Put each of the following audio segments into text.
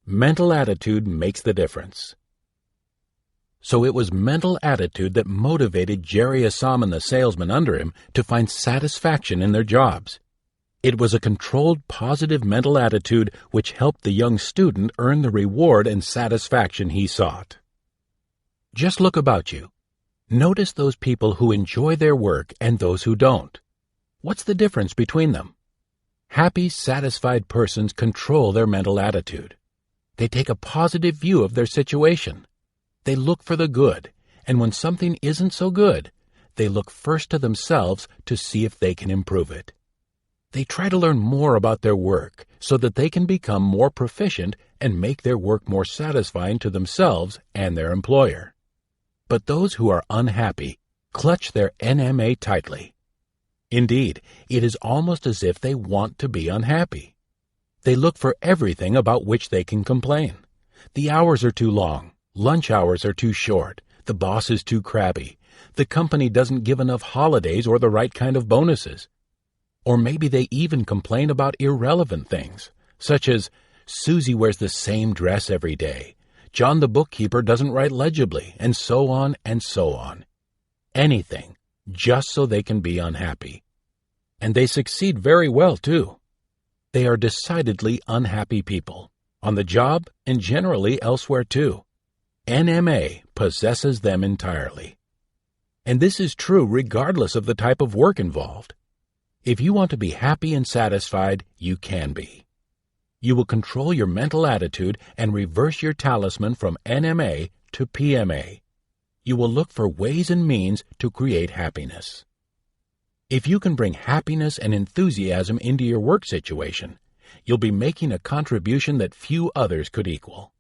Mental attitude makes the difference. So it was mental attitude that motivated Jerry Hassan and the salesman under him to find satisfaction in their jobs. It was a controlled, positive mental attitude which helped the young student earn the reward and satisfaction he sought. Just look about you. Notice those people who enjoy their work and those who don't. What's the difference between them? Happy, satisfied persons control their mental attitude. They take a positive view of their situation. They look for the good, and when something isn't so good, they look first to themselves to see if they can improve it. They try to learn more about their work so that they can become more proficient and make their work more satisfying to themselves and their employer. But those who are unhappy clutch their NMA tightly. Indeed, it is almost as if they want to be unhappy. They look for everything about which they can complain. The hours are too long, lunch hours are too short, the boss is too crabby, the company doesn't give enough holidays or the right kind of bonuses. Or maybe they even complain about irrelevant things, such as Susie wears the same dress every day, John the bookkeeper doesn't write legibly, and so on and so on. Anything, just so they can be unhappy. And they succeed very well, too. They are decidedly unhappy people, on the job and generally elsewhere, too. NMA possesses them entirely. And this is true regardless of the type of work involved. If you want to be happy and satisfied, you can be. You will control your mental attitude and reverse your talisman from NMA to PMA. You will look for ways and means to create happiness. If you can bring happiness and enthusiasm into your work situation, you'll be making a contribution that few others could equal.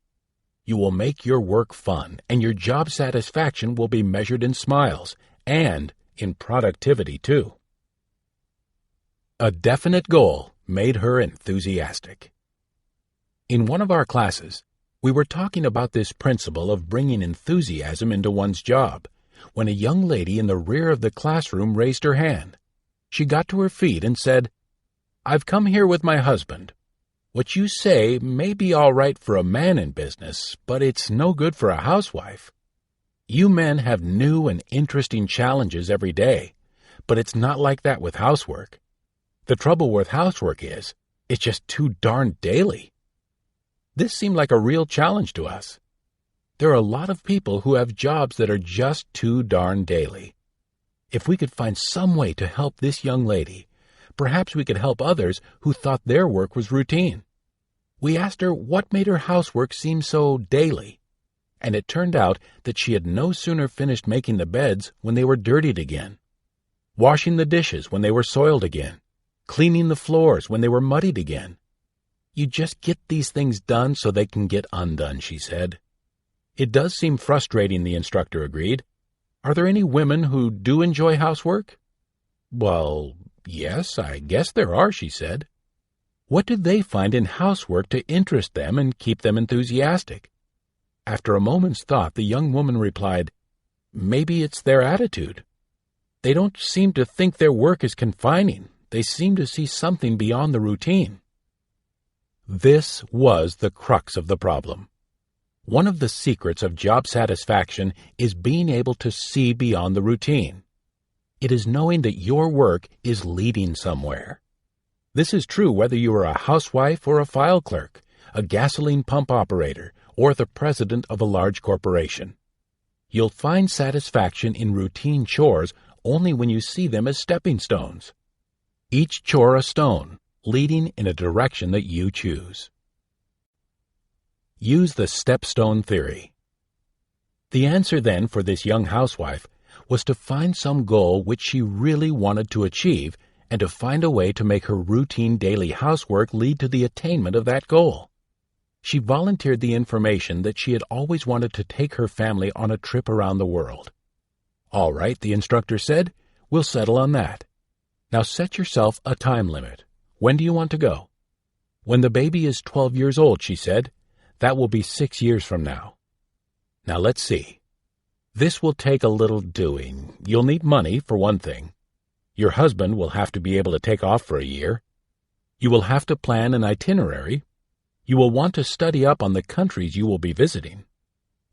You will make your work fun, and your job satisfaction will be measured in smiles and in productivity, too. A definite goal made her enthusiastic. In one of our classes, we were talking about this principle of bringing enthusiasm into one's job when a young lady in the rear of the classroom raised her hand. She got to her feet and said, "I've come here with my husband. What you say may be all right for a man in business, but it's no good for a housewife. You men have new and interesting challenges every day, but it's not like that with housework. The trouble with housework is, it's just too darn daily." This seemed like a real challenge to us. There are a lot of people who have jobs that are just too darn daily. If we could find some way to help this young lady, perhaps we could help others who thought their work was routine. We asked her what made her housework seem so daily, and it turned out that she had no sooner finished making the beds when they were dirtied again, washing the dishes when they were soiled again, cleaning the floors when they were muddied again. You just get these things done so they can get undone, she said. It does seem frustrating, the instructor agreed. Are there any women who do enjoy housework? Well, yes, I guess there are, she said. What do they find in housework to interest them and keep them enthusiastic? After a moment's thought, the young woman replied, Maybe it's their attitude. They don't seem to think their work is confining. They seem to see something beyond the routine. This was the crux of the problem. One of the secrets of job satisfaction is being able to see beyond the routine. It is knowing that your work is leading somewhere. This is true whether you are a housewife or a file clerk, a gasoline pump operator, or the president of a large corporation. You'll find satisfaction in routine chores only when you see them as stepping stones. Each chore a stone, leading in a direction that you choose. Use the stepstone theory. The answer then for this young housewife was to find some goal which she really wanted to achieve and to find a way to make her routine daily housework lead to the attainment of that goal. She volunteered the information that she had always wanted to take her family on a trip around the world. All right, the instructor said, we'll settle on that. Now set yourself a time limit. When do you want to go? When the baby is 12 years old, she said. That will be 6 years from now. Now let's see. This will take a little doing. You'll need money, for one thing. Your husband will have to be able to take off for a year. You will have to plan an itinerary. You will want to study up on the countries you will be visiting.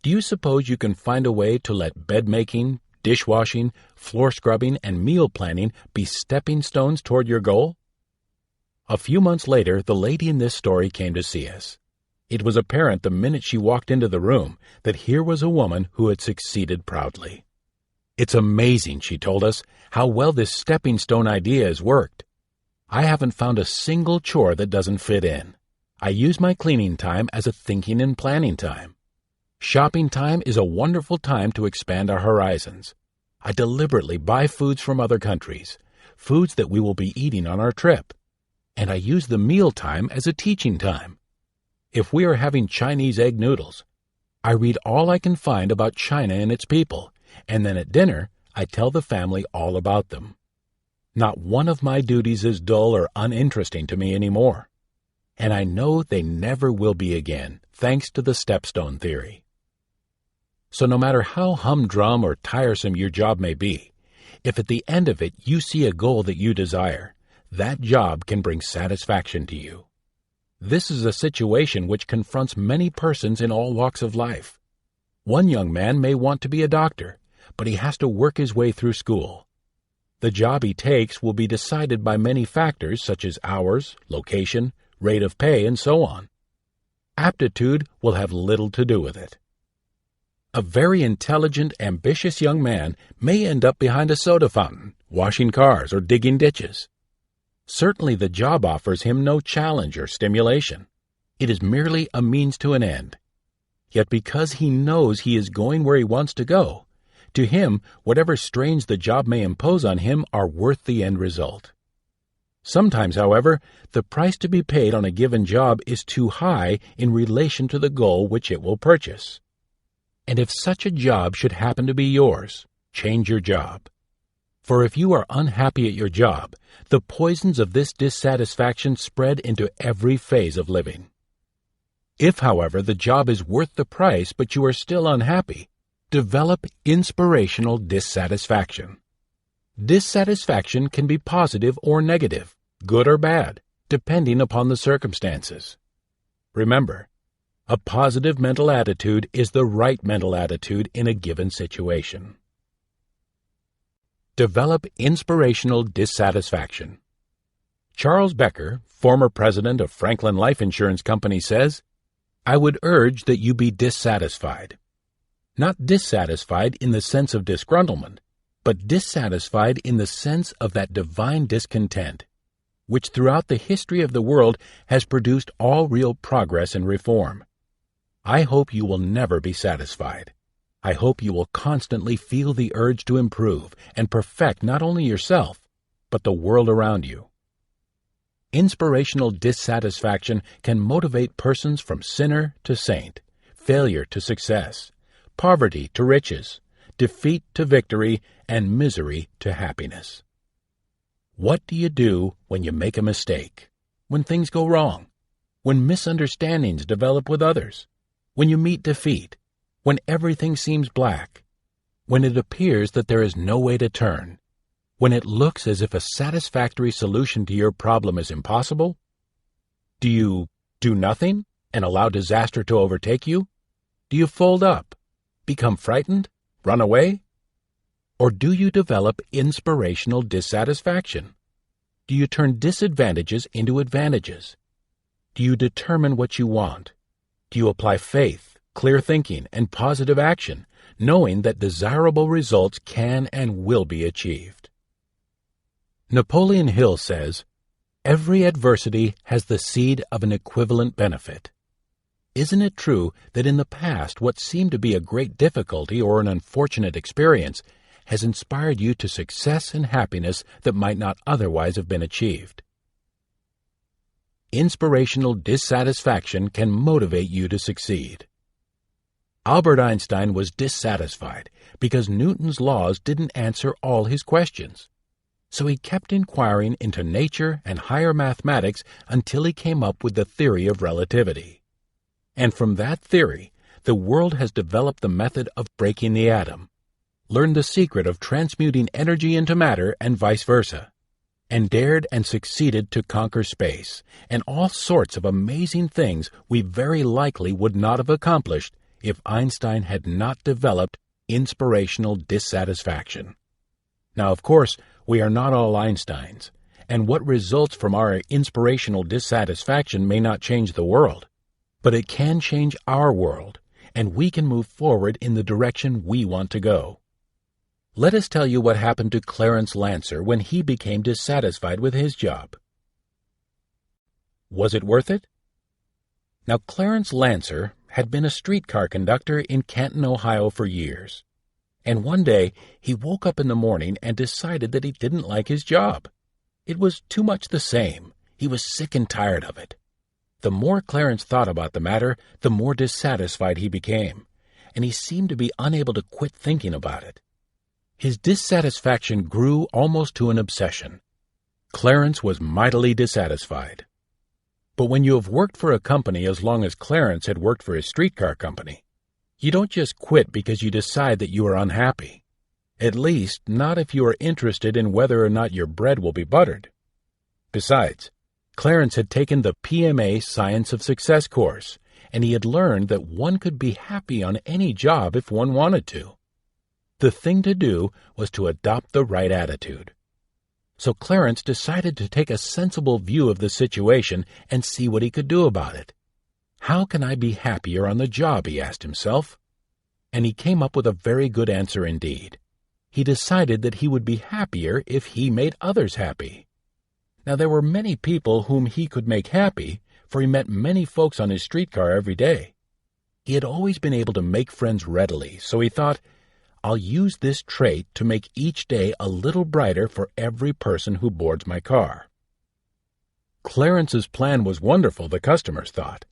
Do you suppose you can find a way to let bed making, dishwashing, floor scrubbing, and meal planning be stepping stones toward your goal? A few months later, the lady in this story came to see us. It was apparent the minute she walked into the room that here was a woman who had succeeded proudly. It's amazing, she told us, how well this stepping stone idea has worked. I haven't found a single chore that doesn't fit in. I use my cleaning time as a thinking and planning time. Shopping time is a wonderful time to expand our horizons. I deliberately buy foods from other countries, foods that we will be eating on our trip. And I use the meal time as a teaching time. If we are having Chinese egg noodles, I read all I can find about China and its people, and then at dinner, I tell the family all about them. Not one of my duties is dull or uninteresting to me anymore. And I know they never will be again, thanks to the stepstone theory. So no matter how humdrum or tiresome your job may be, if at the end of it you see a goal that you desire, that job can bring satisfaction to you. This is a situation which confronts many persons in all walks of life. One young man may want to be a doctor, but he has to work his way through school. The job he takes will be decided by many factors such as hours, location, rate of pay, and so on. Aptitude will have little to do with it. A very intelligent, ambitious young man may end up behind a soda fountain, washing cars, or digging ditches. Certainly the job offers him no challenge or stimulation. It is merely a means to an end. Yet because he knows he is going where he wants to go, to him, whatever strains the job may impose on him are worth the end result. Sometimes, however, the price to be paid on a given job is too high in relation to the goal which it will purchase. And if such a job should happen to be yours, change your job. For if you are unhappy at your job, the poisons of this dissatisfaction spread into every phase of living. If, however, the job is worth the price but you are still unhappy, develop inspirational dissatisfaction. Dissatisfaction can be positive or negative, good or bad, depending upon the circumstances. Remember, a positive mental attitude is the right mental attitude in a given situation. Develop inspirational dissatisfaction. Charles Becker, former president of Franklin Life Insurance Company, says, "I would urge that you be dissatisfied. Not dissatisfied in the sense of disgruntlement, but dissatisfied in the sense of that divine discontent, which throughout the history of the world has produced all real progress and reform. I hope you will never be satisfied. I hope you will constantly feel the urge to improve and perfect not only yourself, but the world around you." Inspirational dissatisfaction can motivate persons from sinner to saint, failure to success, poverty to riches, defeat to victory, and misery to happiness. What do you do when you make a mistake? When things go wrong? When misunderstandings develop with others? When you meet defeat? When everything seems black? When it appears that there is no way to turn? When it looks as if a satisfactory solution to your problem is impossible? Do you do nothing and allow disaster to overtake you? Do you fold up, become frightened, run away? Or do you develop inspirational dissatisfaction? Do you turn disadvantages into advantages? Do you determine what you want? Do you apply faith, clear thinking, and positive action, knowing that desirable results can and will be achieved? Napoleon Hill says, "Every adversity has the seed of an equivalent benefit." Isn't it true that in the past what seemed to be a great difficulty or an unfortunate experience has inspired you to success and happiness that might not otherwise have been achieved? Inspirational dissatisfaction can motivate you to succeed. Albert Einstein was dissatisfied because Newton's laws didn't answer all his questions. So he kept inquiring into nature and higher mathematics until he came up with the theory of relativity. And from that theory, the world has developed the method of breaking the atom, learned the secret of transmuting energy into matter and vice versa. and dared and succeeded to conquer space, and all sorts of amazing things we very likely would not have accomplished if Einstein had not developed inspirational dissatisfaction. Now, of course, we are not all Einsteins, and what results from our inspirational dissatisfaction may not change the world, but it can change our world, and we can move forward in the direction we want to go. Let us tell you what happened to Clarence Lancer when he became dissatisfied with his job. Was it worth it? Now, Clarence Lancer had been a streetcar conductor in Canton, Ohio for years, and one day he woke up in the morning and decided that he didn't like his job. It was too much the same. He was sick and tired of it. The more Clarence thought about the matter, the more dissatisfied he became, and he seemed to be unable to quit thinking about it. His dissatisfaction grew almost to an obsession. Clarence was mightily dissatisfied. But when you have worked for a company as long as Clarence had worked for his streetcar company, you don't just quit because you decide that you are unhappy. At least, not if you are interested in whether or not your bread will be buttered. Besides, Clarence had taken the PMA Science of Success course, and he had learned that one could be happy on any job if one wanted to. The thing to do was to adopt the right attitude. So Clarence decided to take a sensible view of the situation and see what he could do about it. How can I be happier on the job, he asked himself. And he came up with a very good answer indeed. He decided that he would be happier if he made others happy. Now, there were many people whom he could make happy, for he met many folks on his streetcar every day. He had always been able to make friends readily, so he thought, I'll use this trait to make each day a little brighter for every person who boards my car. Clarence's plan was wonderful, the customers thought.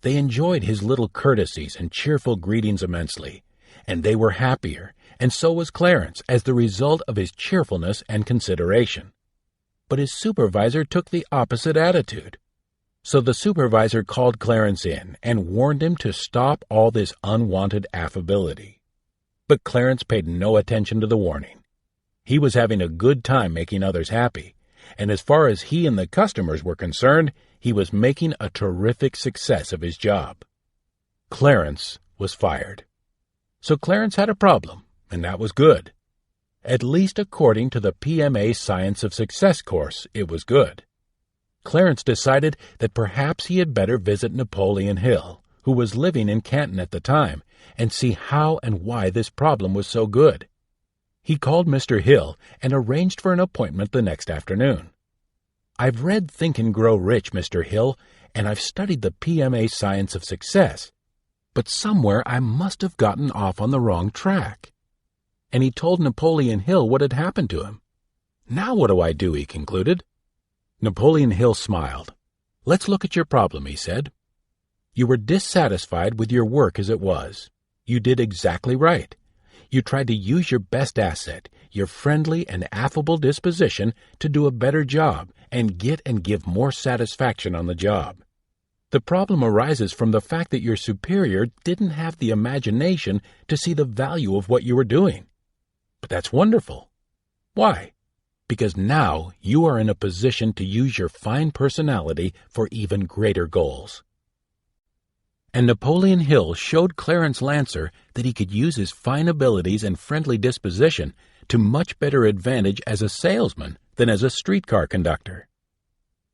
They enjoyed his little courtesies and cheerful greetings immensely, and they were happier, and so was Clarence, as the result of his cheerfulness and consideration. But his supervisor took the opposite attitude. So the supervisor called Clarence in and warned him to stop all this unwanted affability. But Clarence paid no attention to the warning. He was having a good time making others happy, and as far as he and the customers were concerned, he was making a terrific success of his job. Clarence was fired. So Clarence had a problem, and that was good. At least according to the PMA Science of Success course, it was good. Clarence decided that perhaps he had better visit Napoleon Hill, who was living in Canton at the time, and see how and why this problem was so good. He called Mr. Hill and arranged for an appointment the next afternoon. I've read Think and Grow Rich, Mr. Hill, and I've studied the PMA Science of Success, but somewhere I must have gotten off on the wrong track. And he told Napoleon Hill what had happened to him. Now what do I do, he concluded. Napoleon Hill smiled. Let's look at your problem, he said. You were dissatisfied with your work as it was. You did exactly right. You tried to use your best asset, your friendly and affable disposition, to do a better job and get and give more satisfaction on the job. The problem arises from the fact that your superior didn't have the imagination to see the value of what you were doing. But that's wonderful. Why? Because now you are in a position to use your fine personality for even greater goals. And Napoleon Hill showed Clarence Lancer that he could use his fine abilities and friendly disposition to much better advantage as a salesman than as a streetcar conductor.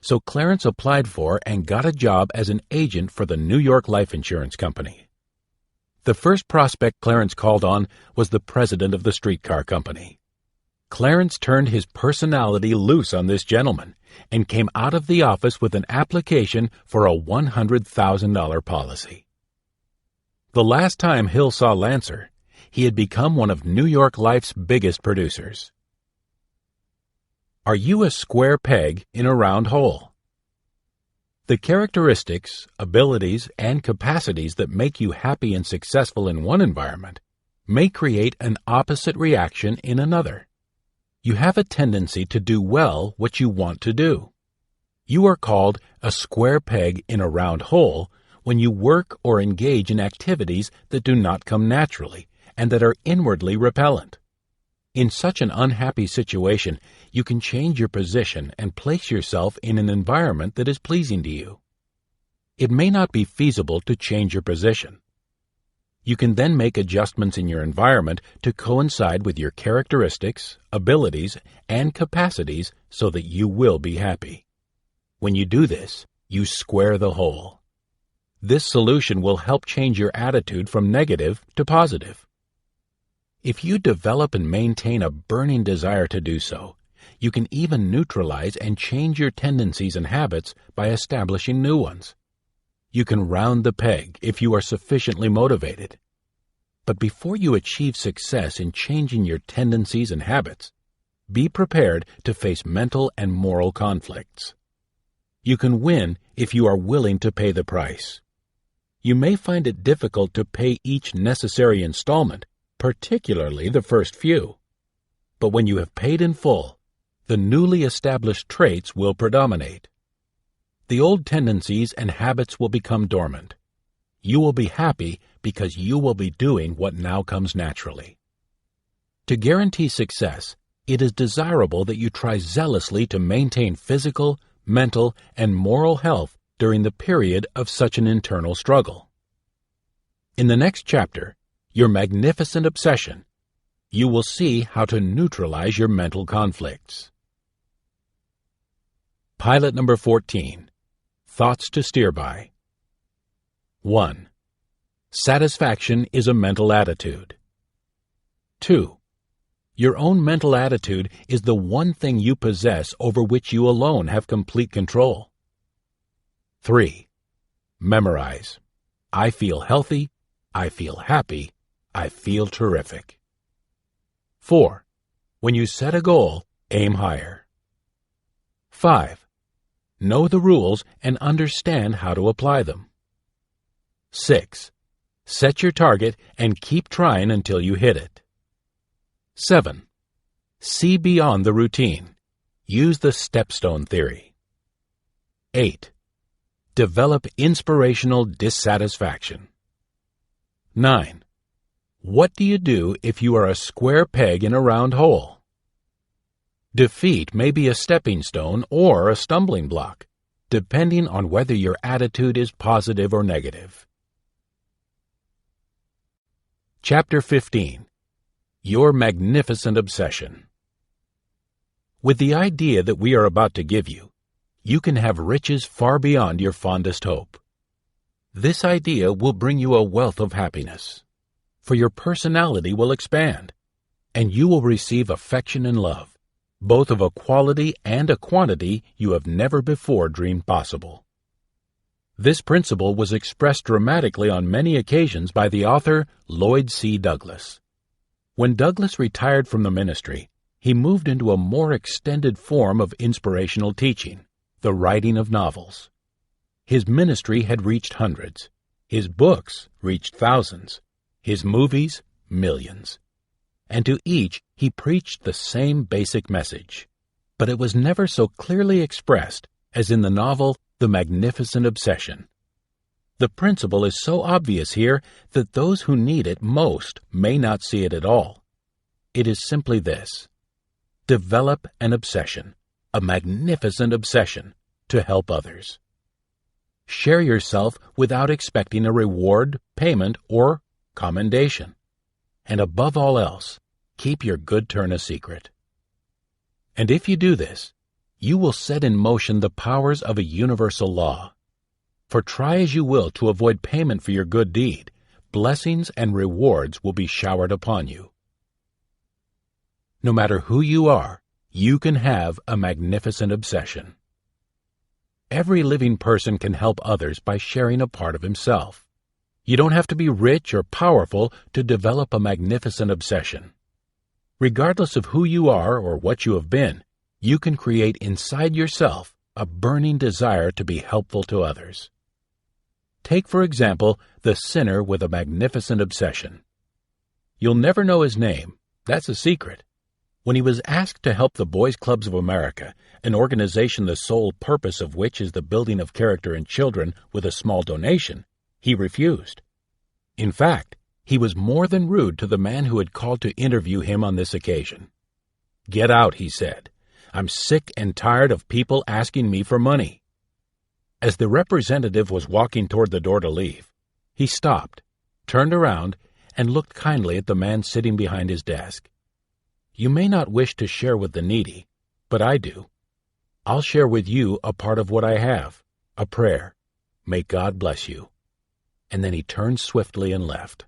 So Clarence applied for and got a job as an agent for the New York Life Insurance Company. The first prospect Clarence called on was the president of the streetcar company. Clarence turned his personality loose on this gentleman and came out of the office with an application for a $100,000 policy. The last time Hill saw Lancer, he had become one of New York Life's biggest producers. Are you a square peg in a round hole? The characteristics, abilities, and capacities that make you happy and successful in one environment may create an opposite reaction in another. You have a tendency to do well what you want to do. You are called a square peg in a round hole when you work or engage in activities that do not come naturally and that are inwardly repellent. In such an unhappy situation, you can change your position and place yourself in an environment that is pleasing to you. It may not be feasible to change your position. You can then make adjustments in your environment to coincide with your characteristics, abilities, and capacities so that you will be happy. When you do this, you square the hole. This solution will help change your attitude from negative to positive. If you develop and maintain a burning desire to do so, you can even neutralize and change your tendencies and habits by establishing new ones. You can round the peg if you are sufficiently motivated. But before you achieve success in changing your tendencies and habits, be prepared to face mental and moral conflicts. You can win if you are willing to pay the price. You may find it difficult to pay each necessary installment, particularly the first few. But when you have paid in full, the newly established traits will predominate. The old tendencies and habits will become dormant. You will be happy because you will be doing what now comes naturally. To guarantee success, it is desirable that you try zealously to maintain physical, mental, and moral health during the period of such an internal struggle. In the next chapter, Your Magnificent Obsession, you will see how to neutralize your mental conflicts. Pilot number 14. Thoughts to steer by. 1. Satisfaction is a mental attitude. 2. Your own mental attitude is the one thing you possess over which you alone have complete control. 3. Memorize. I feel healthy. I feel happy. I feel terrific. 4. When you set a goal, aim higher. 5. Know the rules and understand how to apply them. 6. Set your target and keep trying until you hit it. 7. See beyond the routine. Use the stepstone theory. 8. Develop inspirational dissatisfaction. 9. What do you do if you are a square peg in a round hole? Defeat may be a stepping stone or a stumbling block, depending on whether your attitude is positive or negative. Chapter 15. Your Magnificent Obsession. With the idea that we are about to give you, you can have riches far beyond your fondest hope. This idea will bring you a wealth of happiness, for your personality will expand, and you will receive affection and love, both of a quality and a quantity you have never before dreamed possible. This principle was expressed dramatically on many occasions by the author Lloyd C. Douglas. When Douglas retired from the ministry, he moved into a more extended form of inspirational teaching, the writing of novels. His ministry had reached hundreds. His books reached thousands. His movies, millions. And to each he preached the same basic message. But it was never so clearly expressed as in the novel The Magnificent Obsession. The principle is so obvious here that those who need it most may not see it at all. It is simply this: develop an obsession, a magnificent obsession, to help others. Share yourself without expecting a reward, payment, or commendation. And above all else, keep your good turn a secret. And if you do this, you will set in motion the powers of a universal law. For try as you will to avoid payment for your good deed, blessings and rewards will be showered upon you. No matter who you are, you can have a magnificent obsession. Every living person can help others by sharing a part of himself. You don't have to be rich or powerful to develop a magnificent obsession. Regardless of who you are or what you have been, you can create inside yourself a burning desire to be helpful to others. Take, for example, the sinner with a magnificent obsession. You'll never know his name. That's a secret. When he was asked to help the Boys Clubs of America, an organization the sole purpose of which is the building of character in children, with a small donation, he refused. In fact, He was more than rude to the man who had called to interview him on this occasion. "Get out," he said. "I'm sick and tired of people asking me for money." As the representative was walking toward the door to leave, he stopped, turned around, and looked kindly at the man sitting behind his desk. "You may not wish to share with the needy, but I do. I'll share with you a part of what I have, a prayer. May God bless you." And then he turned swiftly and left.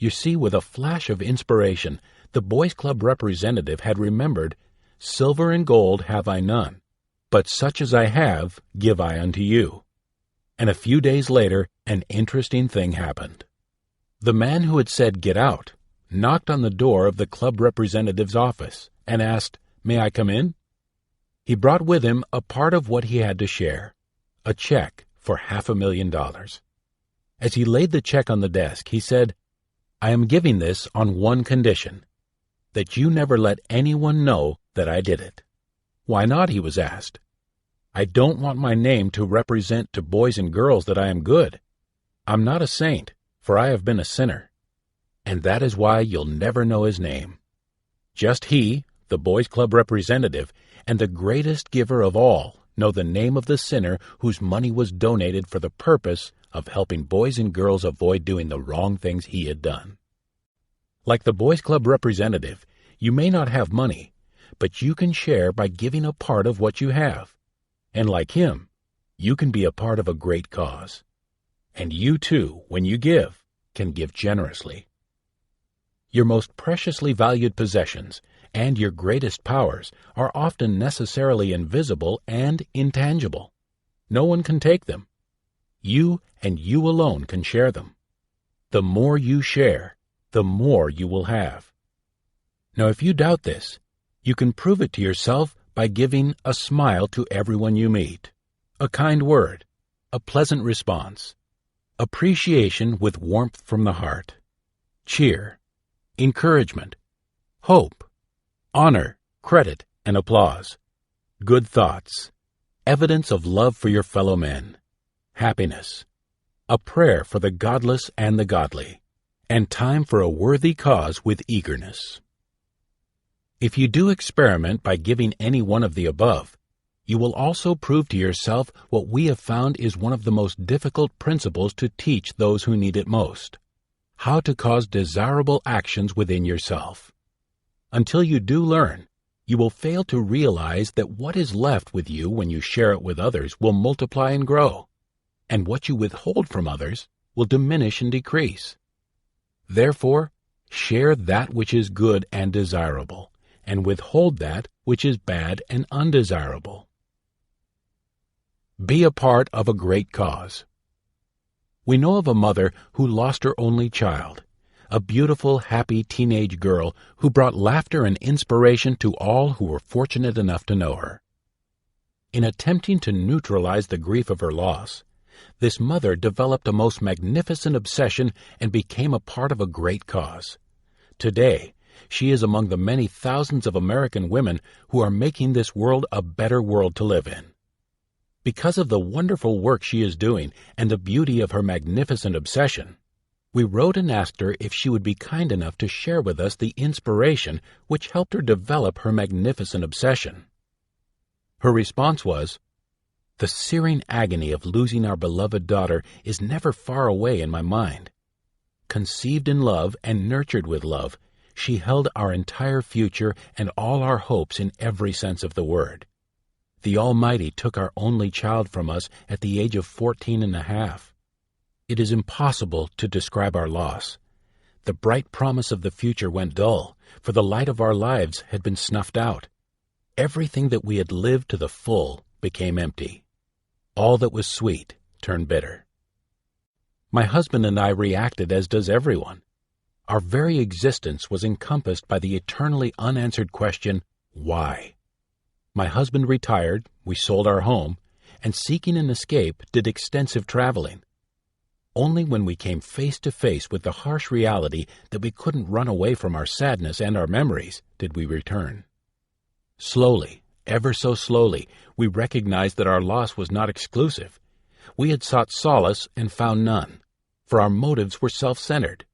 You see, with a flash of inspiration, the Boys Club representative had remembered, "Silver and gold have I none, but such as I have give I unto you." And a few days later, an interesting thing happened. The man who had said, "Get out," knocked on the door of the club representative's office and asked, "May I come in?" He brought with him a part of what he had to share, a check for $500,000. As he laid the check on the desk, he said, "I am giving this on one condition, that you never let anyone know that I did it." "Why not?" he was asked. "I don't want my name to represent to boys and girls that I am good. I'm not a saint, for I have been a sinner. And that is why you'll never know his name. Just he, the Boys Club representative, and the greatest giver of all, know the name of the sinner whose money was donated for the purpose of helping boys and girls avoid doing the wrong things he had done." Like the Boys Club representative, you may not have money, but you can share by giving a part of what you have. And like him, you can be a part of a great cause. And you too, when you give, can give generously. Your most preciously valued possessions and your greatest powers are often necessarily invisible and intangible. No one can take them. You and you alone can share them. The more you share, the more you will have. Now, if you doubt this, you can prove it to yourself by giving a smile to everyone you meet, a kind word, a pleasant response, appreciation with warmth from the heart, cheer, encouragement, hope, honor, credit, and applause, good thoughts, evidence of love for your fellow men, happiness, a prayer for the godless and the godly, and time for a worthy cause with eagerness. If you do experiment by giving any one of the above, you will also prove to yourself what we have found is one of the most difficult principles to teach those who need it most: how to cause desirable actions within yourself. Until you do learn, you will fail to realize that what is left with you when you share it with others will multiply and grow, and what you withhold from others will diminish and decrease. Therefore, share that which is good and desirable, and withhold that which is bad and undesirable. Be a part of a great cause. We know of a mother who lost her only child, a beautiful, happy teenage girl who brought laughter and inspiration to all who were fortunate enough to know her. In attempting to neutralize the grief of her loss, this mother developed a most magnificent obsession and became a part of a great cause. Today, she is among the many thousands of American women who are making this world a better world to live in. Because of the wonderful work she is doing and the beauty of her magnificent obsession, we wrote and asked her if she would be kind enough to share with us the inspiration which helped her develop her magnificent obsession. Her response was, "The searing agony of losing our beloved daughter is never far away in my mind. Conceived in love and nurtured with love, she held our entire future and all our hopes in every sense of the word. The Almighty took our only child from us at the age of 14 and a half. It is impossible to describe our loss. The bright promise of the future went dull, for the light of our lives had been snuffed out. Everything that we had lived to the full became empty. All that was sweet turned bitter." My husband and I reacted as does everyone. Our very existence was encompassed by the eternally unanswered question, why? My husband retired, we sold our home, and seeking an escape, did extensive traveling. Only when we came face to face with the harsh reality that we couldn't run away from our sadness and our memories did we return. Slowly, ever so slowly, we recognized that our loss was not exclusive. We had sought solace and found none, for our motives were self-centered.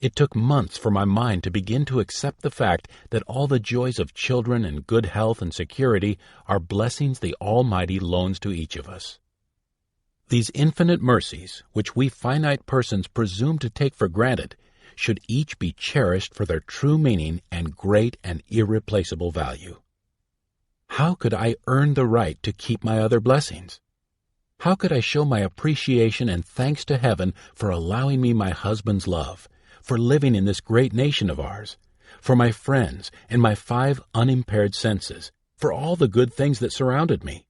It took months for my mind to begin to accept the fact that all the joys of children and good health and security are blessings the Almighty loans to each of us. These infinite mercies, which we finite persons presume to take for granted, should each be cherished for their true meaning and great and irreplaceable value. How could I earn the right to keep my other blessings? How could I show my appreciation and thanks to heaven for allowing me my husband's love, for living in this great nation of ours, for my friends and my 5 unimpaired senses, for all the good things that surrounded me?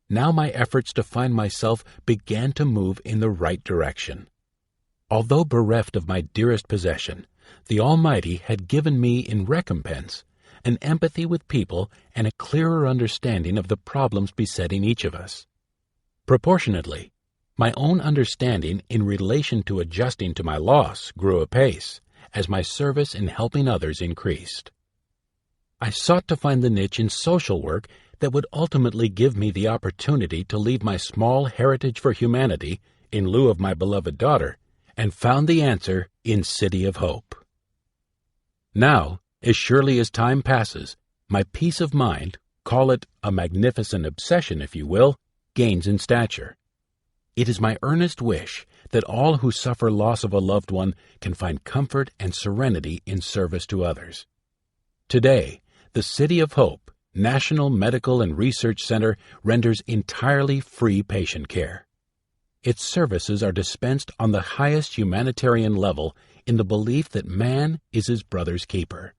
Now my efforts to find myself began to move in the right direction. Although bereft of my dearest possession, the Almighty had given me in recompense an empathy with people and a clearer understanding of the problems besetting each of us. Proportionately, my own understanding in relation to adjusting to my loss grew apace as my service in helping others increased. I sought to find the niche in social work that would ultimately give me the opportunity to leave my small heritage for humanity in lieu of my beloved daughter, and found the answer in City of Hope. Now, as surely as time passes, my peace of mind, call it a magnificent obsession if you will, gains in stature. It is my earnest wish that all who suffer loss of a loved one can find comfort and serenity in service to others. Today, the City of Hope, National Medical and Research Center, renders entirely free patient care. Its services are dispensed on the highest humanitarian level in the belief that man is his brother's keeper.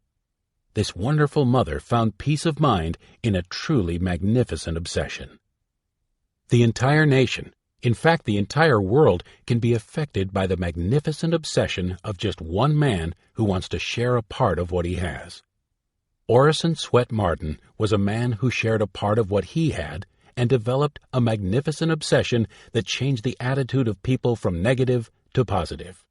This wonderful mother found peace of mind in a truly magnificent obsession. The entire nation, in fact the entire world, can be affected by the magnificent obsession of just one man who wants to share a part of what he has. Orison Swett Marden was a man who shared a part of what he had and developed a magnificent obsession that changed the attitude of people from negative to positive.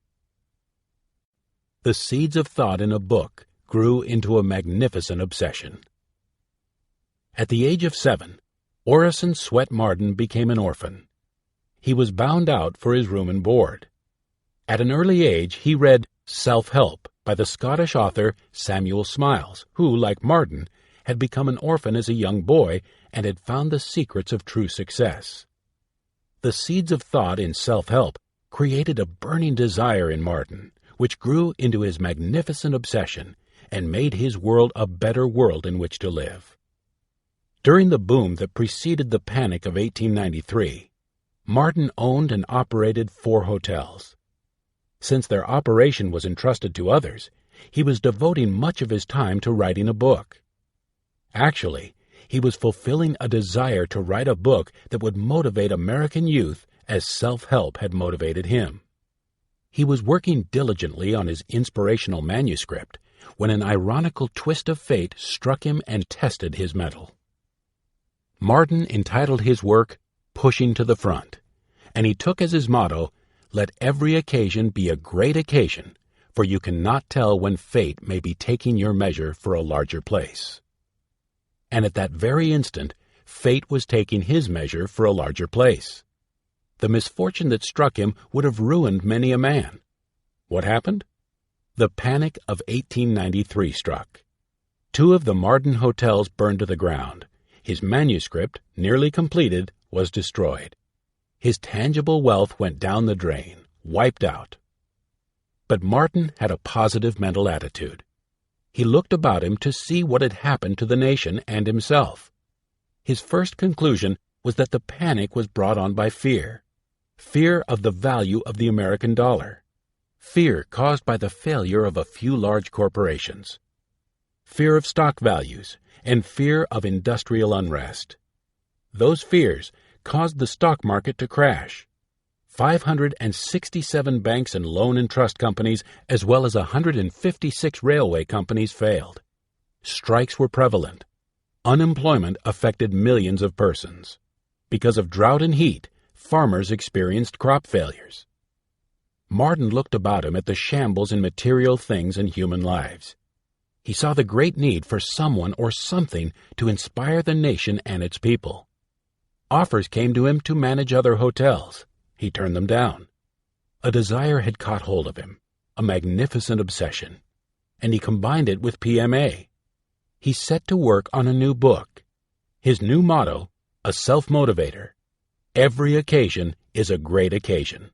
The seeds of thought in a book grew into a magnificent obsession. At the age of 7, Orison Swett Marden became an orphan. He was bound out for his room and board. At an early age, he read Self-Help by the Scottish author Samuel Smiles, who, like Marden, had become an orphan as a young boy and had found the secrets of true success. The seeds of thought in Self-Help created a burning desire in Marden, which grew into his magnificent obsession and made his world a better world in which to live. During the boom that preceded the Panic of 1893, Marden owned and operated 4 hotels. Since their operation was entrusted to others, he was devoting much of his time to writing a book. Actually, he was fulfilling a desire to write a book that would motivate American youth as Self-Help had motivated him. He was working diligently on his inspirational manuscript when an ironical twist of fate struck him and tested his mettle. Marden entitled his work Pushing to the Front, and he took as his motto, "Let every occasion be a great occasion, for you cannot tell when fate may be taking your measure for a larger place." And at that very instant, fate was taking his measure for a larger place. The misfortune that struck him would have ruined many a man. What happened? The Panic of 1893 struck. 2 of the Marden hotels burned to the ground. His manuscript, nearly completed, was destroyed. His tangible wealth went down the drain, wiped out. But Marden had a positive mental attitude. He looked about him to see what had happened to the nation and himself. His first conclusion was that the panic was brought on by fear. Fear of the value of the American dollar. Fear caused by the failure of a few large corporations. Fear of stock values and fear of industrial unrest. Those fears caused the stock market to crash. 567 banks and loan and trust companies, as well as 156 railway companies, failed. Strikes were prevalent. Unemployment affected millions of persons. Because of drought and heat, farmers experienced crop failures. Marden looked about him at the shambles in material things and human lives. He saw the great need for someone or something to inspire the nation and its people. Offers came to him to manage other hotels. He turned them down. A desire had caught hold of him. a magnificent obsession, and he combined it with PMA. He set to work on a new book. His new motto, a self-motivator: every occasion is a great occasion.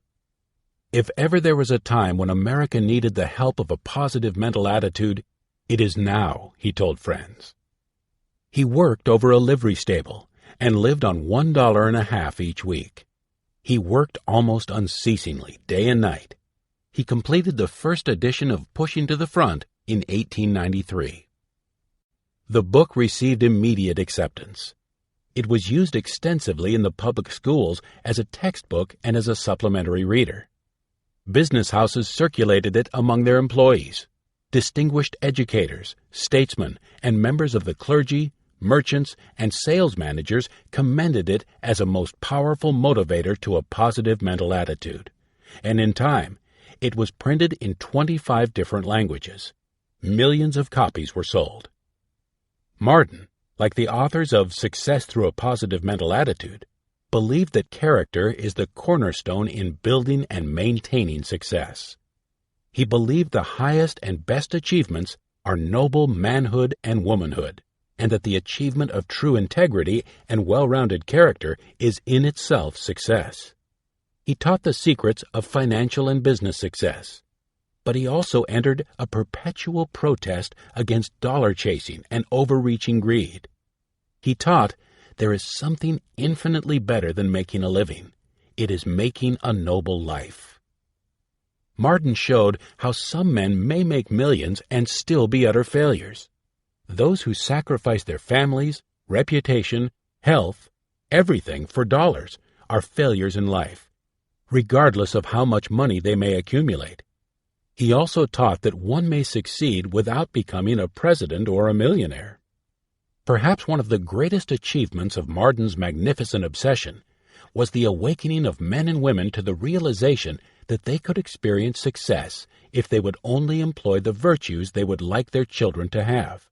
If ever there was a time when America needed the help of a positive mental attitude, it is now, he told friends. He worked over a livery stable and lived on $1.50 each week. He worked almost unceasingly, day and night. He completed the first edition of Pushing to the Front in 1893. The book received immediate acceptance. It was used extensively in the public schools as a textbook and as a supplementary reader. Business houses circulated it among their employees. Distinguished educators, statesmen, and members of the clergy, merchants, and sales managers commended it as a most powerful motivator to a positive mental attitude. And in time, it was printed in 25 different languages. Millions of copies were sold. Martin, like the authors of Success Through a Positive Mental Attitude, believed that character is the cornerstone in building and maintaining success. He believed the highest and best achievements are noble manhood and womanhood, and that the achievement of true integrity and well-rounded character is in itself success. He taught the secrets of financial and business success, but he also entered a perpetual protest against dollar-chasing and overreaching greed. He taught there is something infinitely better than making a living. It is making a noble life. Martin showed how some men may make millions and still be utter failures. Those who sacrifice their families, reputation, health, everything for dollars are failures in life, regardless of how much money they may accumulate. He also taught that one may succeed without becoming a president or a millionaire. Perhaps one of the greatest achievements of Martin's magnificent obsession was the awakening of men and women to the realization that they could experience success if they would only employ the virtues they would like their children to have.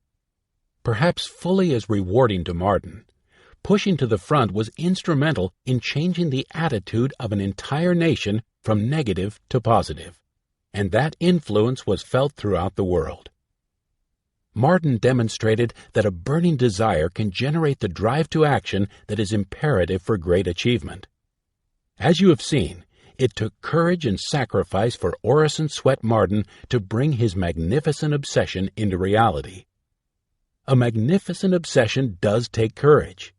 Perhaps fully as rewarding to Martin, Pushing to the Front was instrumental in changing the attitude of an entire nation from negative to positive, and that influence was felt throughout the world. Martin demonstrated that a burning desire can generate the drive to action that is imperative for great achievement. As you have seen, it took courage and sacrifice for Orison Swett Martin to bring his magnificent obsession into reality. A magnificent obsession does take courage.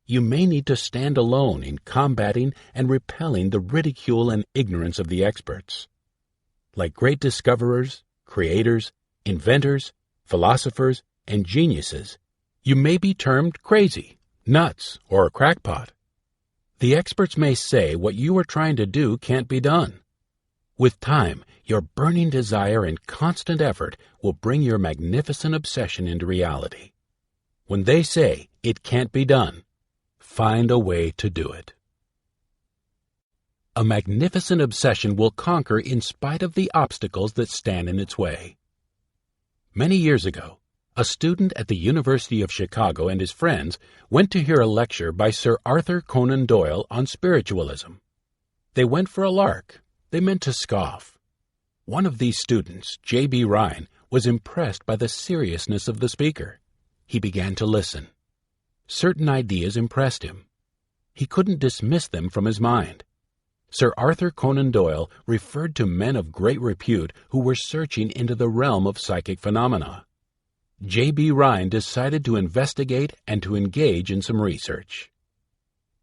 You may need to stand alone in combating and repelling the ridicule and ignorance of the experts. Like great discoverers, creators, inventors, philosophers, and geniuses, you may be termed crazy, nuts, or a crackpot. The experts may say what you are trying to do can't be done. With time, your burning desire and constant effort will bring your magnificent obsession into reality. When they say it can't be done, find a way to do it. A magnificent obsession will conquer in spite of the obstacles that stand in its way. Many years ago, a student at the University of Chicago and his friends went to hear a lecture by Sir Arthur Conan Doyle on spiritualism. They went for a lark. They meant to scoff. One of these students, J.B. Rhine, was impressed by the seriousness of the speaker. He began to listen. Certain ideas impressed him. He couldn't dismiss them from his mind. Sir Arthur Conan Doyle referred to men of great repute who were searching into the realm of psychic phenomena. J.B. Rhine decided to investigate and to engage in some research.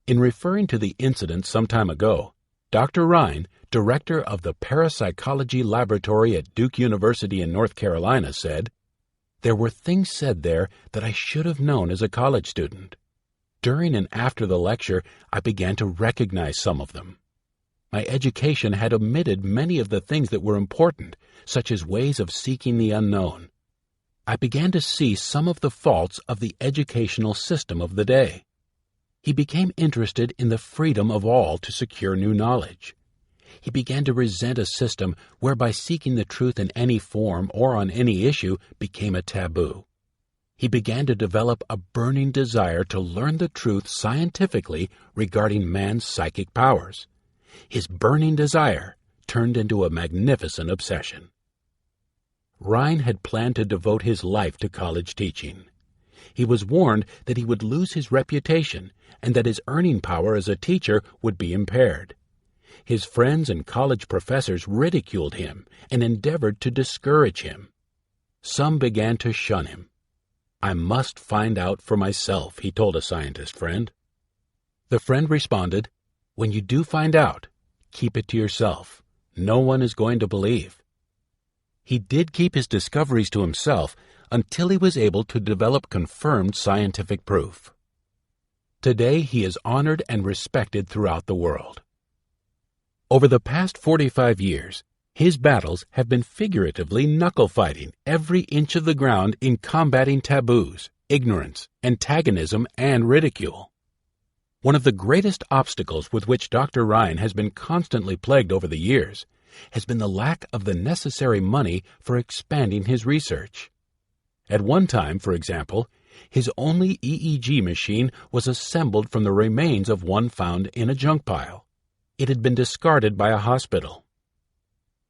In referring to the incident some time ago, Dr. Rhine, director of the Parapsychology Laboratory at Duke University in North Carolina, said, "There were things said there that I should have known as a college student. During and after the lecture, I began to recognize some of them. My education had omitted many of the things that were important, such as ways of seeking the unknown. I began to see some of the faults of the educational system of the day." He became interested in the freedom of all to secure new knowledge. He began to resent a system whereby seeking the truth in any form or on any issue became a taboo. He began to develop a burning desire to learn the truth scientifically regarding man's psychic powers. His burning desire, turned into a magnificent obsession. Rhine had planned to devote his life to college teaching. He was warned that he would lose his reputation and that his earning power as a teacher would be impaired. His friends and college professors ridiculed him and endeavored to discourage him. Some began to shun him. "I must find out for myself," he told a scientist friend. The friend responded, "When you do find out, keep it to yourself. No one is going to believe." He did keep his discoveries to himself until he was able to develop confirmed scientific proof. Today he is honored and respected throughout the world. Over the past 45 years, his battles have been figuratively knuckle-fighting every inch of the ground in combating taboos, ignorance, antagonism, and ridicule. One of the greatest obstacles with which Dr. Rhine has been constantly plagued over the years has been the lack of the necessary money for expanding his research. At one time, for example, his only EEG machine was assembled from the remains of one found in a junk pile. It had been discarded by a hospital.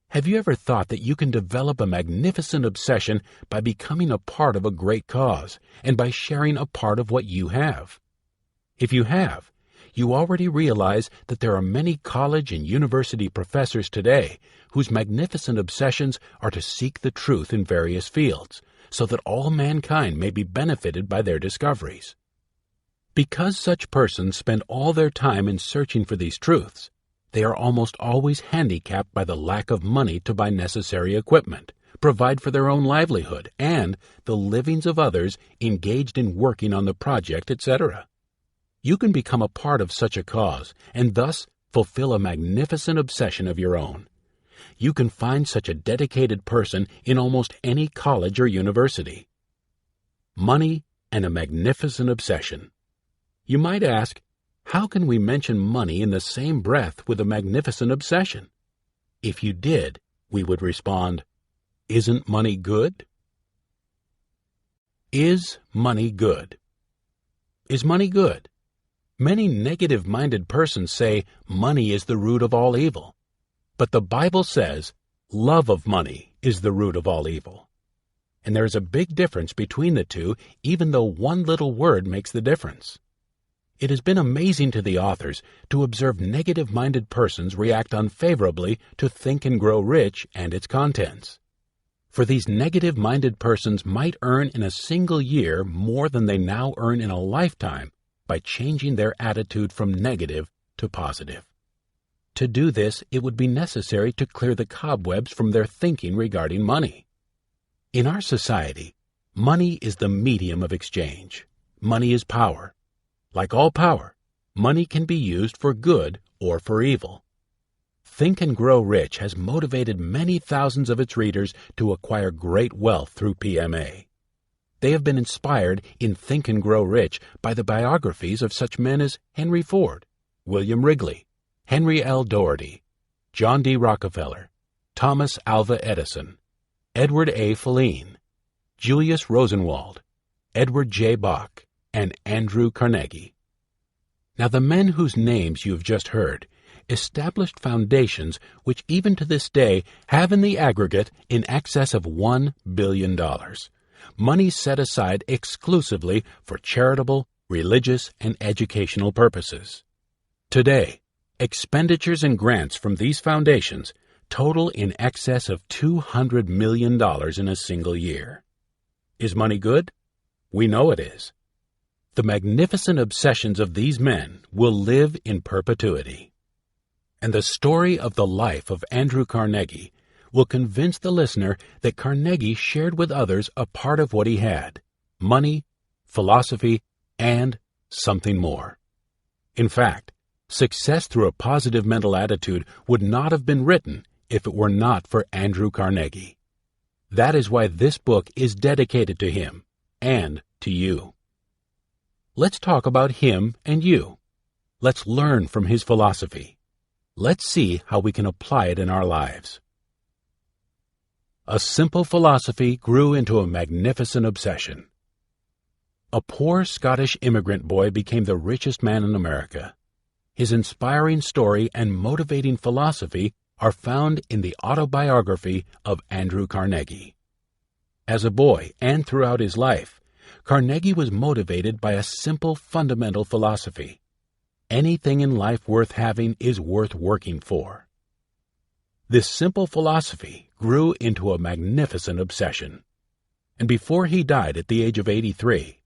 Have you ever thought that you can develop a magnificent obsession by becoming a part of a great cause and by sharing a part of what you have? If you have, you already realize that there are many college and university professors today whose magnificent obsessions are to seek the truth in various fields, so that all mankind may be benefited by their discoveries. Because such persons spend all their time in searching for these truths, they are almost always handicapped by the lack of money to buy necessary equipment, provide for their own livelihood, and the livings of others engaged in working on the project, etc. You can become a part of such a cause and thus fulfill a magnificent obsession of your own. You can find such a dedicated person in almost any college or university. Money and a magnificent obsession. You might ask, how can we mention money in the same breath with a magnificent obsession? If you did, we would respond, isn't money good? Is money good? Is money good? Many negative-minded persons say money is the root of all evil. But the Bible says love of money is the root of all evil. And there is a big difference between the two, even though one little word makes the difference. It has been amazing to the authors to observe negative-minded persons react unfavorably to Think and Grow Rich and its contents. For these negative-minded persons might earn in a single year more than they now earn in a lifetime by changing their attitude from negative to positive. To do this, it would be necessary to clear the cobwebs from their thinking regarding money. In our society, money is the medium of exchange. Money is power. Like all power, money can be used for good or for evil. Think and Grow Rich has motivated many thousands of its readers to acquire great wealth through PMA. They have been inspired in Think and Grow Rich by the biographies of such men as Henry Ford, William Wrigley, Henry L. Doherty, John D. Rockefeller, Thomas Alva Edison, Edward A. Filene, Julius Rosenwald, Edward J. Bach, and Andrew Carnegie. Now the men whose names you have just heard established foundations which even to this day have in the aggregate in excess of $1 billion. Money set aside exclusively for charitable, religious, and educational purposes. Today, expenditures and grants from these foundations total in excess of $200 million in a single year. Is money good? We know it is. The magnificent obsessions of these men will live in perpetuity. And the story of the life of Andrew Carnegie will convince the listener that Carnegie shared with others a part of what he had: money, philosophy, and something more. In fact, Success Through a Positive Mental Attitude would not have been written if it were not for Andrew Carnegie. That is why this book is dedicated to him and to you. Let's talk about him and you. Let's learn from his philosophy. Let's see how we can apply it in our lives. A simple philosophy grew into a magnificent obsession. A poor Scottish immigrant boy became the richest man in America. His inspiring story and motivating philosophy are found in the autobiography of Andrew Carnegie. As a boy and throughout his life, Carnegie was motivated by a simple fundamental philosophy: anything in life worth having is worth working for. This simple philosophy grew into a magnificent obsession, and before he died at the age of 83,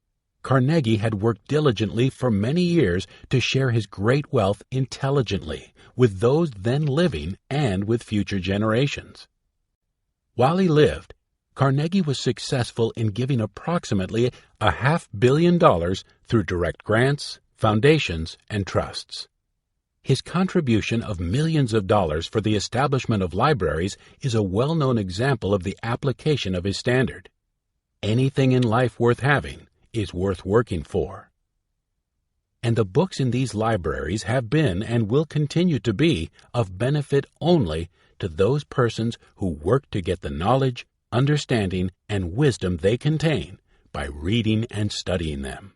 Carnegie had worked diligently for many years to share his great wealth intelligently with those then living and with future generations. While he lived, Carnegie was successful in giving approximately $500 million through direct grants, foundations, and trusts. His contribution of millions of dollars for the establishment of libraries is a well-known example of the application of his standard. Anything in life worth having is worth working for. And the books in these libraries have been and will continue to be of benefit only to those persons who work to get the knowledge, understanding, and wisdom they contain by reading and studying them.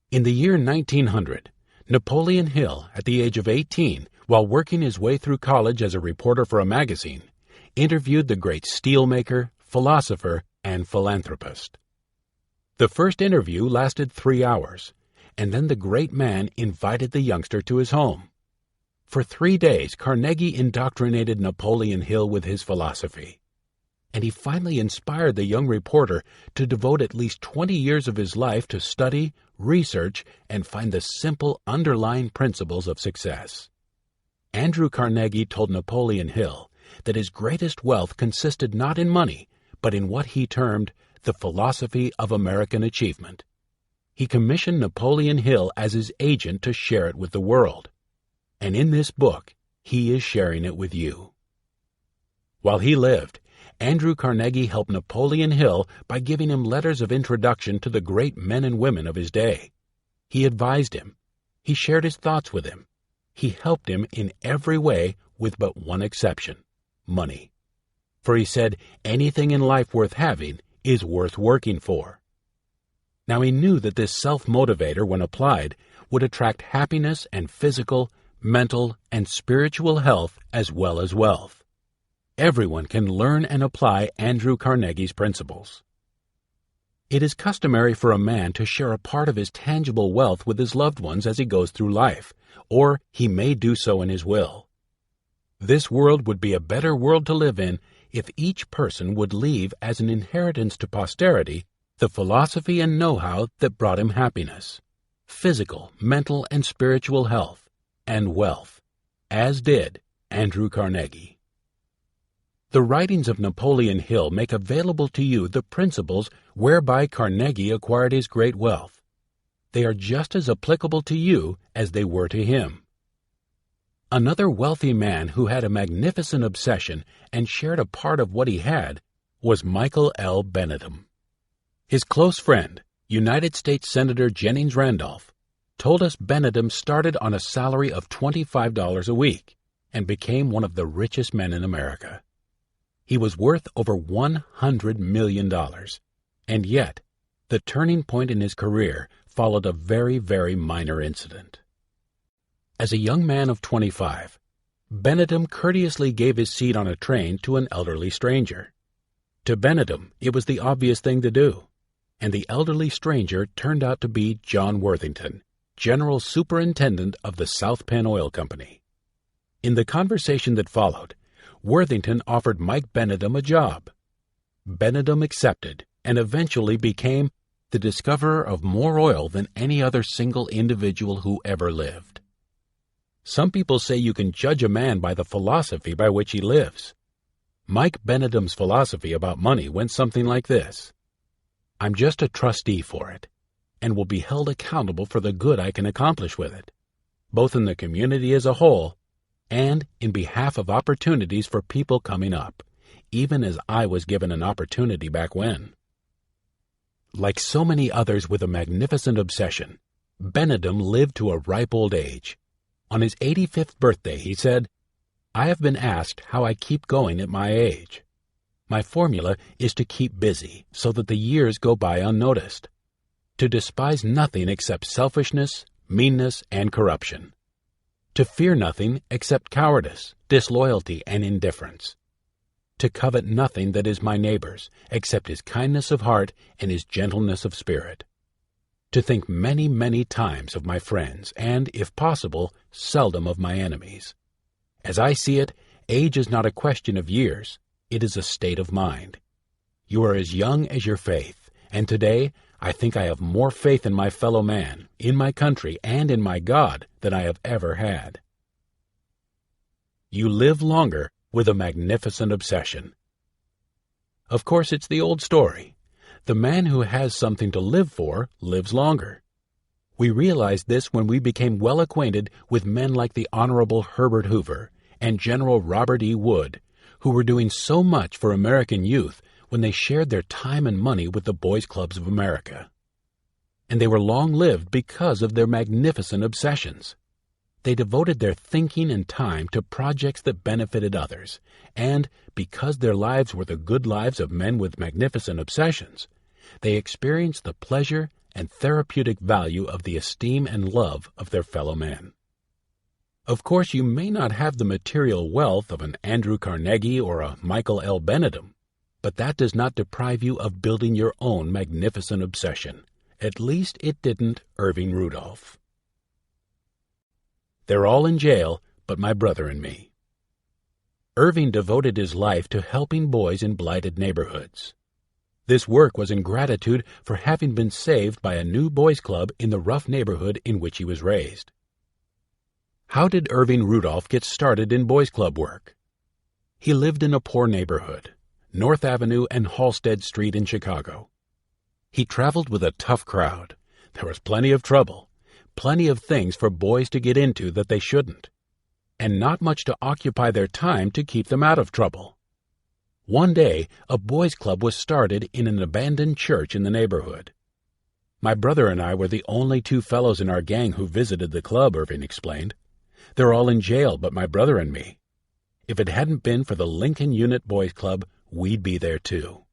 In the year 1900, Napoleon Hill, at the age of 18, while working his way through college as a reporter for a magazine, interviewed the great steelmaker, philosopher, and philanthropist. The first interview lasted 3 hours, and then the great man invited the youngster to his home. For 3 days, Carnegie indoctrinated Napoleon Hill with his philosophy, and he finally inspired the young reporter to devote at least 20 years of his life to study, research, and find the simple underlying principles of success. Andrew Carnegie told Napoleon Hill that his greatest wealth consisted not in money, but in what he termed the philosophy of American achievement. He commissioned Napoleon Hill as his agent to share it with the world. And in this book, he is sharing it with you. While he lived, Andrew Carnegie helped Napoleon Hill by giving him letters of introduction to the great men and women of his day. He advised him. He shared his thoughts with him. He helped him in every way with but one exception: money. For he said, anything in life worth having is worth working for. Now he knew that this self-motivator, when applied, would attract happiness and physical, mental, and spiritual health as well as wealth. Everyone can learn and apply Andrew Carnegie's principles. It is customary for a man to share a part of his tangible wealth with his loved ones as he goes through life, or he may do so in his will. This world would be a better world to live in if each person would leave as an inheritance to posterity the philosophy and know-how that brought him happiness, physical, mental, and spiritual health, and wealth, as did Andrew Carnegie. The writings of Napoleon Hill make available to you the principles whereby Carnegie acquired his great wealth. They are just as applicable to you as they were to him. Another wealthy man who had a magnificent obsession and shared a part of what he had was Michael L. Benedum. His close friend, United States Senator Jennings Randolph, told us Benedum started on a salary of $25 a week and became one of the richest men in America. He was worth over $100 million, and yet the turning point in his career followed a very, very minor incident. As a young man of 25, Benedum courteously gave his seat on a train to an elderly stranger. To Benedum, it was the obvious thing to do, and the elderly stranger turned out to be John Worthington, General Superintendent of the South Penn Oil Company. In the conversation that followed, Worthington offered Mike Benedum a job. Benedum accepted and eventually became the discoverer of more oil than any other single individual who ever lived. Some people say you can judge a man by the philosophy by which he lives. Mike Benedum's philosophy about money went something like this: I'm just a trustee for it, and will be held accountable for the good I can accomplish with it, both in the community as a whole and in behalf of opportunities for people coming up, even as I was given an opportunity back when. Like so many others with a magnificent obsession, Benedum lived to a ripe old age. On his 85th birthday, he said, I have been asked how I keep going at my age. My formula is to keep busy so that the years go by unnoticed, to despise nothing except selfishness, meanness, and corruption. To fear nothing except cowardice, disloyalty, and indifference. To covet nothing that is my neighbor's, except his kindness of heart and his gentleness of spirit. To think many, many times of my friends, and, if possible, seldom of my enemies. As I see it, age is not a question of years, it is a state of mind. You are as young as your faith, and today I think I have more faith in my fellow man, in my country, and in my God than I have ever had. You live longer with a magnificent obsession. Of course, it's the old story. The man who has something to live for lives longer. We realized this when we became well acquainted with men like the Honorable Herbert Hoover and General Robert E. Wood, who were doing so much for American youth when they shared their time and money with the Boys' Clubs of America. And they were long-lived because of their magnificent obsessions. They devoted their thinking and time to projects that benefited others, and because their lives were the good lives of men with magnificent obsessions, they experienced the pleasure and therapeutic value of the esteem and love of their fellow men. Of course, you may not have the material wealth of an Andrew Carnegie or a Michael L. Benedum, but that does not deprive you of building your own magnificent obsession. At least it didn't Irving Rudolph. They're all in jail, but my brother and me. Irving devoted his life to helping boys in blighted neighborhoods. This work was in gratitude for having been saved by a new boys' club in the rough neighborhood in which he was raised. How did Irving Rudolph get started in boys' club work? He lived in a poor neighborhood, North Avenue and Halsted Street in Chicago. He traveled with a tough crowd. There was plenty of trouble, plenty of things for boys to get into that they shouldn't, and not much to occupy their time to keep them out of trouble. One day, a boys' club was started in an abandoned church in the neighborhood. My brother and I were the only two fellows in our gang who visited the club, Irving explained. They're all in jail but my brother and me. If it hadn't been for the Lincoln Unit Boys Club, we'd be there too.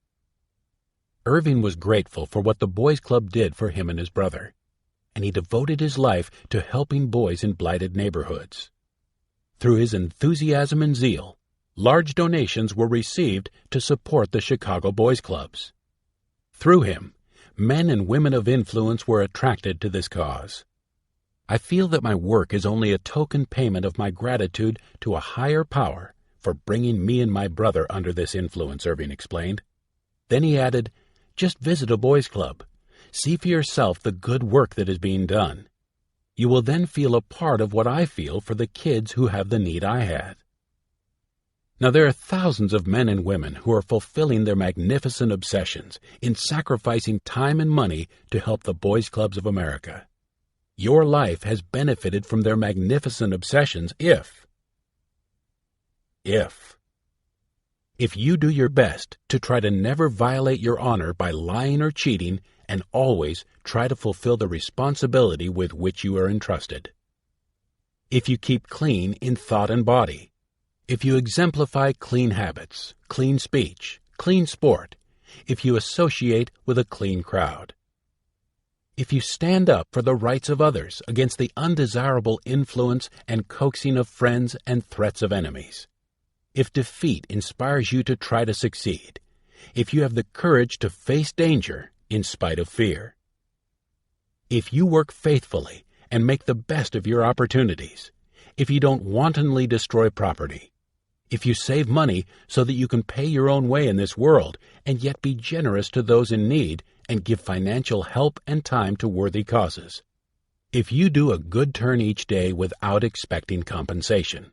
Irving was grateful for what the boys' club did for him and his brother, and he devoted his life to helping boys in blighted neighborhoods. Through his enthusiasm and zeal, large donations were received to support the Chicago Boys' Clubs. Through him, men and women of influence were attracted to this cause. I feel that my work is only a token payment of my gratitude to a higher power for bringing me and my brother under this influence, Irving explained. Then he added, just visit a boys' club. See for yourself the good work that is being done. You will then feel a part of what I feel for the kids who have the need I had. Now there are thousands of men and women who are fulfilling their magnificent obsessions in sacrificing time and money to help the Boys' Clubs of America. Your life has benefited from their magnificent obsessions if you do your best to try to never violate your honor by lying or cheating and always try to fulfill the responsibility with which you are entrusted. If you keep clean in thought and body. If you exemplify clean habits, clean speech, clean sport. If you associate with a clean crowd. If you stand up for the rights of others against the undesirable influence and coaxing of friends and threats of enemies. If defeat inspires you to try to succeed. If you have the courage to face danger in spite of fear. If you work faithfully and make the best of your opportunities. If you don't wantonly destroy property. If you save money so that you can pay your own way in this world and yet be generous to those in need and give financial help and time to worthy causes. If you do a good turn each day without expecting compensation.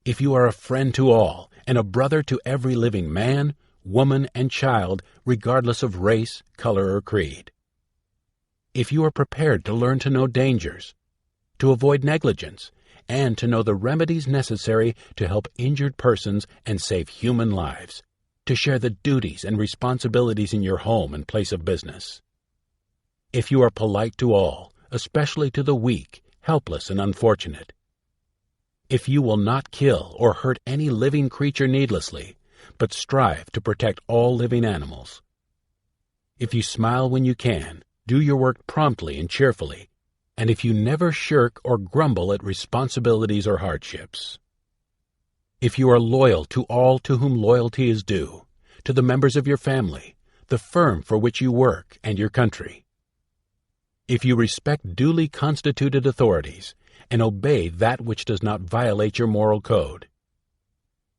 If you are a friend to all and a brother to every living man, woman, and child, regardless of race, color, or creed. If you are prepared to learn to know dangers, to avoid negligence, and to know the remedies necessary to help injured persons and save human lives, to share the duties and responsibilities in your home and place of business. If you are polite to all, especially to the weak, helpless, and unfortunate. If you will not kill or hurt any living creature needlessly, but strive to protect all living animals. If you smile when you can, do your work promptly and cheerfully, and if you never shirk or grumble at responsibilities or hardships. If you are loyal to all to whom loyalty is due, to the members of your family, the firm for which you work, and your country. If you respect duly constituted authorities and obey that which does not violate your moral code.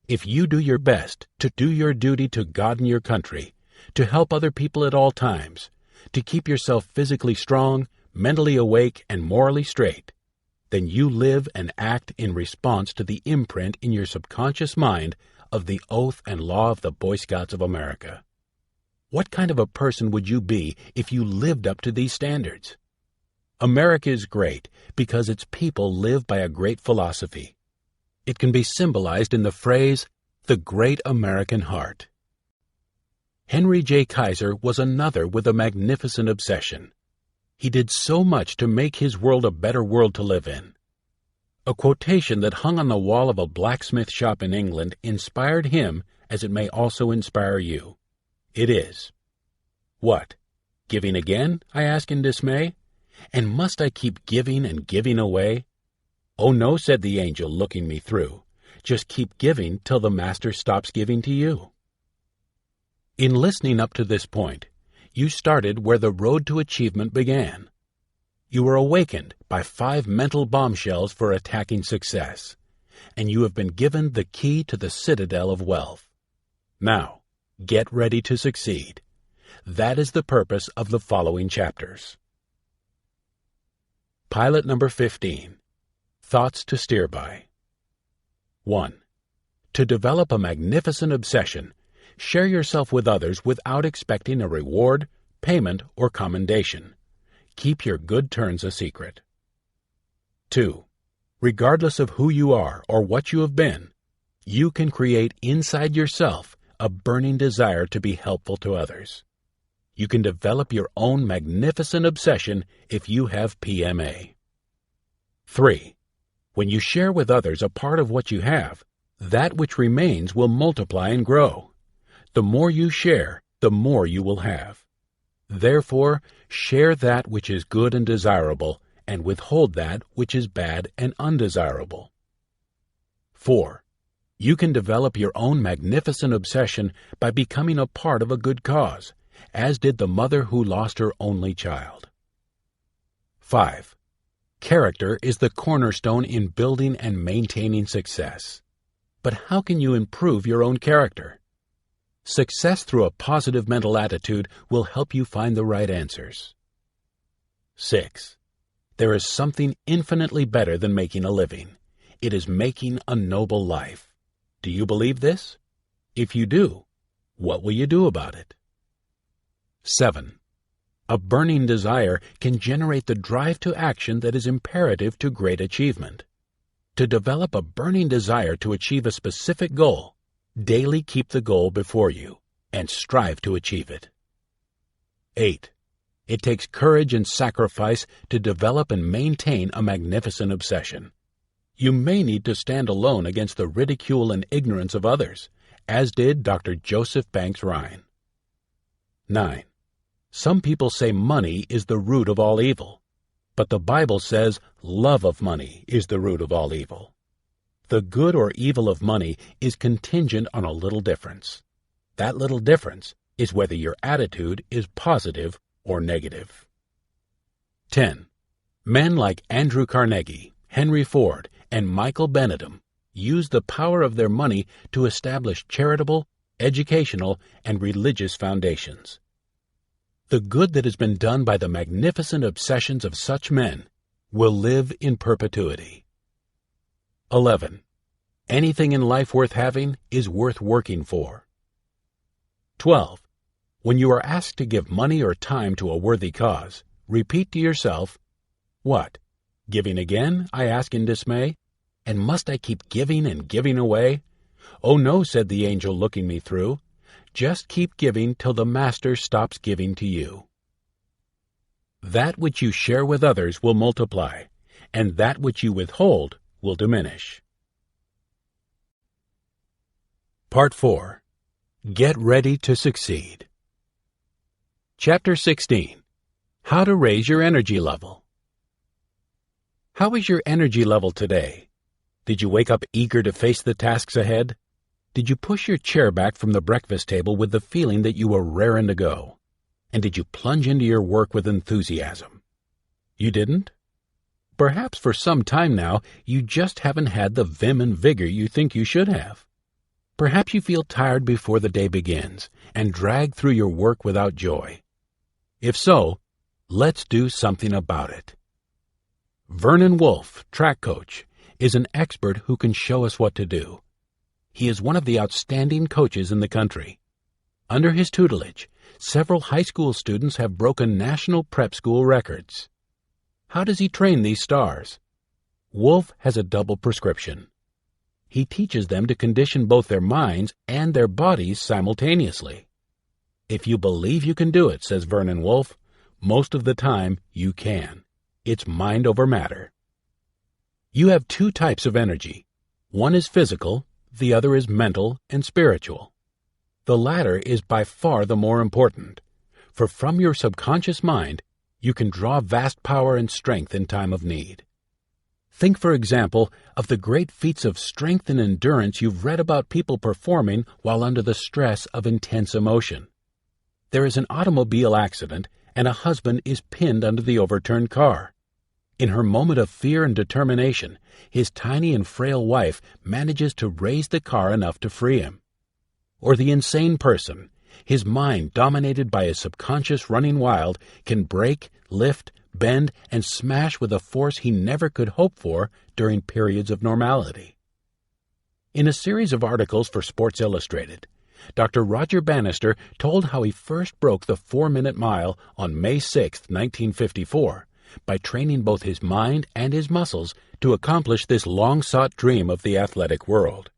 If you do your best to do your duty to God and your country, to help other people at all times, to keep yourself physically strong, mentally awake, and morally straight, then you live and act in response to the imprint in your subconscious mind of the oath and law of the Boy Scouts of America. What kind of a person would you be if you lived up to these standards? America is great because its people live by a great philosophy. It can be symbolized in the phrase, the great American heart. Henry J. Kaiser was another with a magnificent obsession. He did so much to make his world a better world to live in. A quotation that hung on the wall of a blacksmith shop in England inspired him as it may also inspire you. It is, "What? Giving again?" I ask in dismay. "And must I keep giving and giving away?" "Oh no," said the angel, looking me through. "Just keep giving till the master stops giving to you." In listening up to this point, you started where the road to achievement began. You were awakened by 5 mental bombshells for attacking success, and you have been given the key to the citadel of wealth. Now, get ready to succeed. That is the purpose of the following chapters. Pilot number 15. Thoughts to steer by. 1. To develop a magnificent obsession, share yourself with others without expecting a reward, payment, or commendation. Keep your good turns a secret. 2. Regardless of who you are or what you have been, you can create inside yourself a burning desire to be helpful to others. You can develop your own magnificent obsession if you have PMA. 3. When you share with others a part of what you have, that which remains will multiply and grow. The more you share, the more you will have. Therefore, share that which is good and desirable, and withhold that which is bad and undesirable. 4. You can develop your own magnificent obsession by becoming a part of a good cause, as did the mother who lost her only child. 5. Character is the cornerstone in building and maintaining success. But how can you improve your own character? Success through a positive mental attitude will help you find the right answers. 6. There is something infinitely better than making a living. It is making a noble life. Do you believe this? If you do, what will you do about it? 7. A burning desire can generate the drive to action that is imperative to great achievement. To develop a burning desire to achieve a specific goal, daily keep the goal before you and strive to achieve it. 8. It takes courage and sacrifice to develop and maintain a magnificent obsession. You may need to stand alone against the ridicule and ignorance of others, as did Dr. Joseph Banks Rhine. 9. Some people say money is the root of all evil, but the Bible says love of money is the root of all evil. The good or evil of money is contingent on a little difference. That little difference is whether your attitude is positive or negative. 10. Men like Andrew Carnegie, Henry Ford, and Michael Benedum use the power of their money to establish charitable, educational, and religious foundations. The good that has been done by the magnificent obsessions of such men will live in perpetuity. 11. Anything in life worth having is worth working for. 12. When you are asked to give money or time to a worthy cause, repeat to yourself, "What? Giving again?" I ask in dismay. "And must I keep giving and giving away?" "Oh no," said the angel, looking me through. "Just keep giving till the master stops giving to you." That which you share with others will multiply, and that which you withhold will diminish. Part 4. Get ready to succeed. Chapter 16. How to raise your energy level. How is your energy level today? Did you wake up eager to face the tasks ahead? Did you push your chair back from the breakfast table with the feeling that you were raring to go? And did you plunge into your work with enthusiasm? You didn't? Perhaps for some time now, you just haven't had the vim and vigor you think you should have. Perhaps you feel tired before the day begins and drag through your work without joy. If so, let's do something about it. Vernon Wolf, track coach, is an expert who can show us what to do. He is one of the outstanding coaches in the country. Under his tutelage, several high school students have broken national prep school records. How does he train these stars? Wolf has a double prescription. He teaches them to condition both their minds and their bodies simultaneously. If you believe you can do it, says Vernon Wolf, most of the time you can. It's mind over matter. You have two types of energy. One is physical, the other is mental and spiritual. The latter is by far the more important, for from your subconscious mind, you can draw vast power and strength in time of need. Think, for example, of the great feats of strength and endurance you've read about people performing while under the stress of intense emotion. There is an automobile accident, and a husband is pinned under the overturned car. In her moment of fear and determination, his tiny and frail wife manages to raise the car enough to free him. Or the insane person, his mind dominated by his subconscious running wild, can break, lift, bend, and smash with a force he never could hope for during periods of normality. In a series of articles for Sports Illustrated, Dr. Roger Bannister told how he first broke the 4-minute mile on May 6, 1954, by training both his mind and his muscles to accomplish this long-sought dream of the athletic world.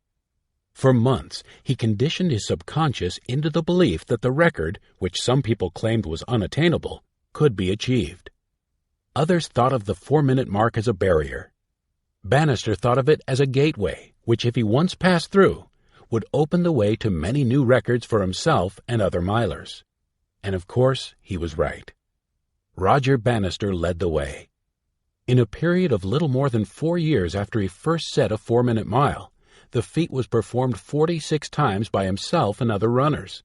For months, he conditioned his subconscious into the belief that the record, which some people claimed was unattainable, could be achieved. Others thought of the 4-minute mark as a barrier. Bannister thought of it as a gateway, which if he once passed through, would open the way to many new records for himself and other milers. And of course, he was right. Roger Bannister led the way. In a period of little more than 4 years after he first set a 4-minute mile, the feat was performed 46 times by himself and other runners.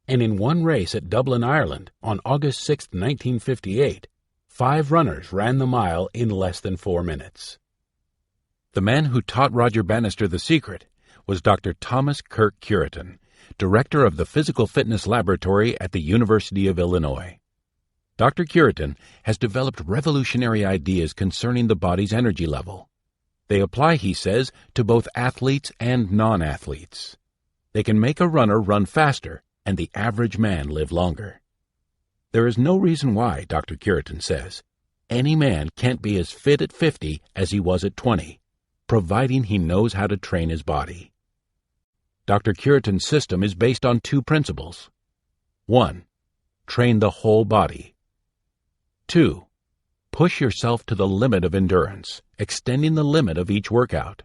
And in one race at Dublin, Ireland, on August 6, 1958, 5 runners ran the mile in less than 4 minutes. The man who taught Roger Bannister the secret was Dr. Thomas Kirk Curitin, director of the Physical Fitness Laboratory at the University of Illinois. Dr. Curitin has developed revolutionary ideas concerning the body's energy level. They apply, he says, to both athletes and non-athletes. They can make a runner run faster and the average man live longer. There is no reason why, Dr. Curitin says, any man can't be as fit at 50 as he was at 20, providing he knows how to train his body. Dr. Curitin's system is based on 2 principles. 1. Train the whole body. 2. Push yourself to the limit of endurance, extending the limit of each workout.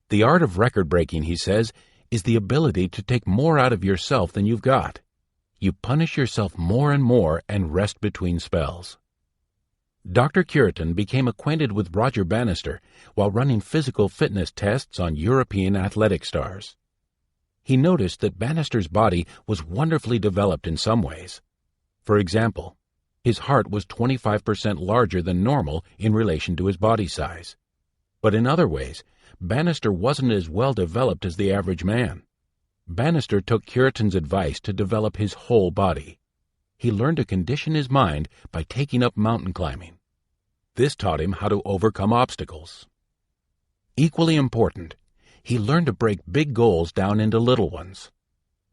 The art of record breaking, he says, is the ability to take more out of yourself than you've got. You punish yourself more and more and rest between spells. Dr. Curitin became acquainted with Roger Bannister while running physical fitness tests on European athletic stars. He noticed that Bannister's body was wonderfully developed in some ways. For example, his heart was 25% larger than normal in relation to his body size. But in other ways, Bannister wasn't as well developed as the average man. Bannister took Curitin's advice to develop his whole body. He learned to condition his mind by taking up mountain climbing. This taught him how to overcome obstacles. Equally important, he learned to break big goals down into little ones.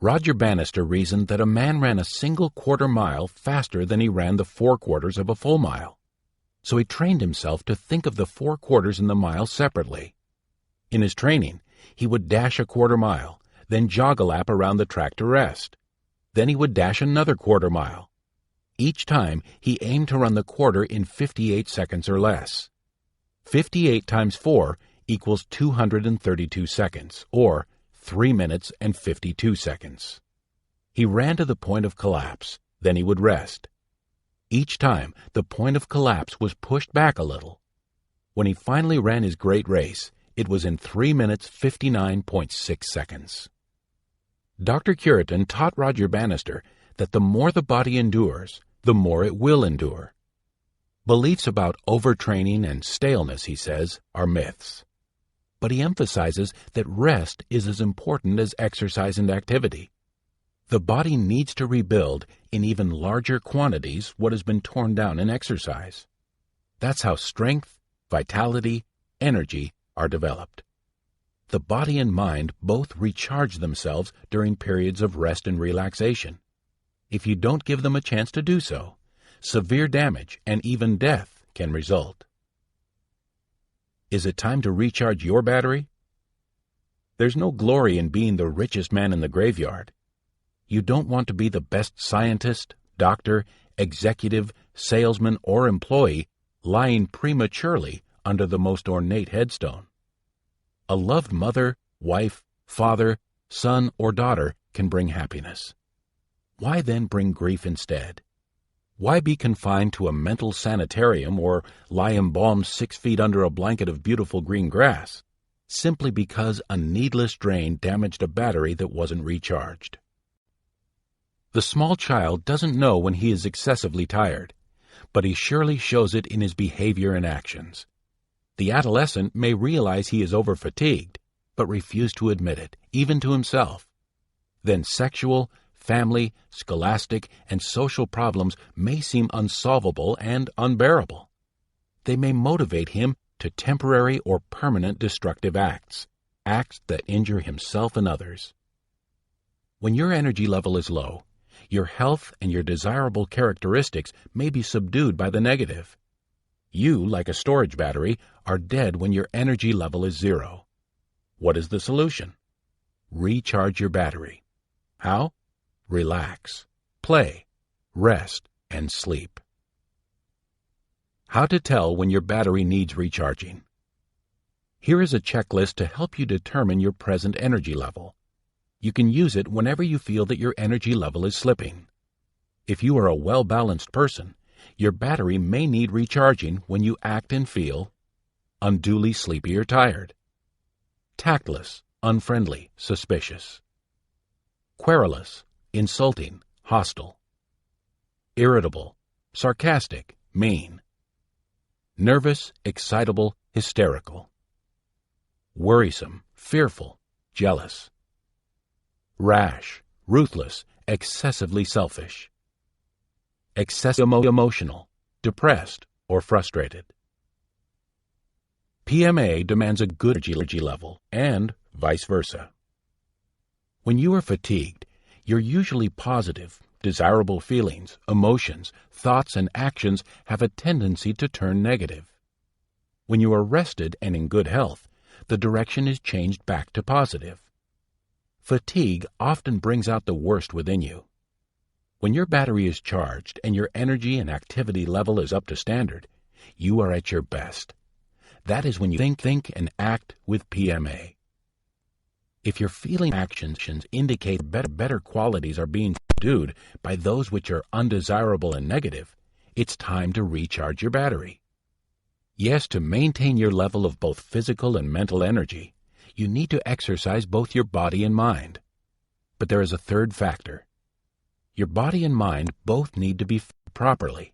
Roger Bannister reasoned that a man ran a single quarter mile faster than he ran the 4 quarters of a full mile. So he trained himself to think of the 4 quarters in the mile separately. In his training, he would dash a quarter mile, then jog a lap around the track to rest. Then he would dash another quarter mile. Each time, he aimed to run the quarter in 58 seconds or less. 58 times 4 equals 232 seconds, or 3 minutes and 52 seconds. He ran to the point of collapse, then he would rest. Each time, the point of collapse was pushed back a little. When he finally ran his great race, it was in 3 minutes 59.6 seconds. Dr. Curitin taught Roger Bannister that the more the body endures, the more it will endure. Beliefs about overtraining and staleness, he says, are myths. But he emphasizes that rest is as important as exercise and activity. The body needs to rebuild in even larger quantities what has been torn down in exercise. That's how strength, vitality, energy are developed. The body and mind both recharge themselves during periods of rest and relaxation. If you don't give them a chance to do so, severe damage and even death can result. Is it time to recharge your battery? There's no glory in being the richest man in the graveyard. You don't want to be the best scientist, doctor, executive, salesman, or employee lying prematurely under the most ornate headstone. A loved mother, wife, father, son, or daughter can bring happiness. Why then bring grief instead? Why be confined to a mental sanitarium or lie embalmed 6 feet under a blanket of beautiful green grass, simply because a needless drain damaged a battery that wasn't recharged? The small child doesn't know when he is excessively tired, but he surely shows it in his behavior and actions. The adolescent may realize he is over-fatigued, but refuse to admit it, even to himself. Then sexual, family, scholastic, and social problems may seem unsolvable and unbearable. They may motivate him to temporary or permanent destructive acts that injure himself and others. When your energy level is low, your health and your desirable characteristics may be subdued by the negative. You, like a storage battery, are dead when your energy level is 0. What is the solution? Recharge your battery. How? Relax, play, rest, and sleep. How to tell when your battery needs recharging. Here is a checklist to help you determine your present energy level. You can use it whenever you feel that your energy level is slipping. If you are a well-balanced person, your battery may need recharging when you act and feel unduly sleepy or tired, tactless, unfriendly, suspicious, querulous, insulting, hostile, irritable, sarcastic, mean, nervous, excitable, hysterical, worrisome, fearful, jealous, rash, ruthless, excessively selfish, excessively emotional, depressed, or frustrated. PMA demands a good energy level, and vice versa. When you are fatigued, your usually positive, desirable feelings, emotions, thoughts, and actions have a tendency to turn negative. When you are rested and in good health, the direction is changed back to positive. Fatigue often brings out the worst within you. When your battery is charged and your energy and activity level is up to standard, you are at your best. That is when you think and act with PMA. If your feeling actions indicate better qualities are being subdued by those which are undesirable and negative, it's time to recharge your battery. Yes, to maintain your level of both physical and mental energy, you need to exercise both your body and mind. But there is a third factor. Your body and mind both need to be fed properly.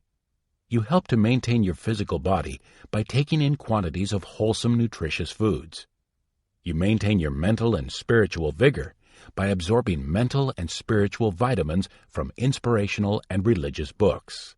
You help to maintain your physical body by taking in quantities of wholesome, nutritious foods. You maintain your mental and spiritual vigor by absorbing mental and spiritual vitamins from inspirational and religious books.